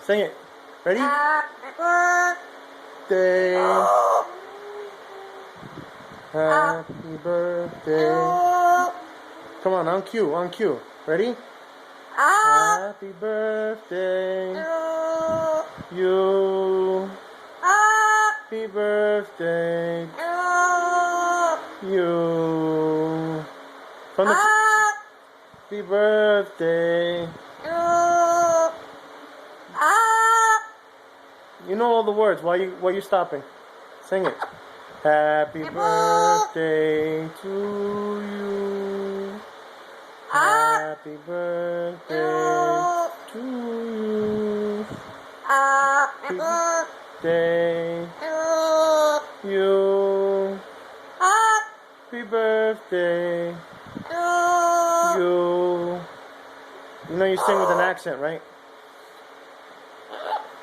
Sing it. Ready? Happy birthday. Happy birthday. Come on cue, on cue. Ready? Happy birthday. You. Happy birthday. You. From the Happy birthday. You know all the words. Why you stopping? Sing it. Happy birthday to you. Happy birthday to you. Happy birthday you. Happy birthday you. You know you sing with an accent, right?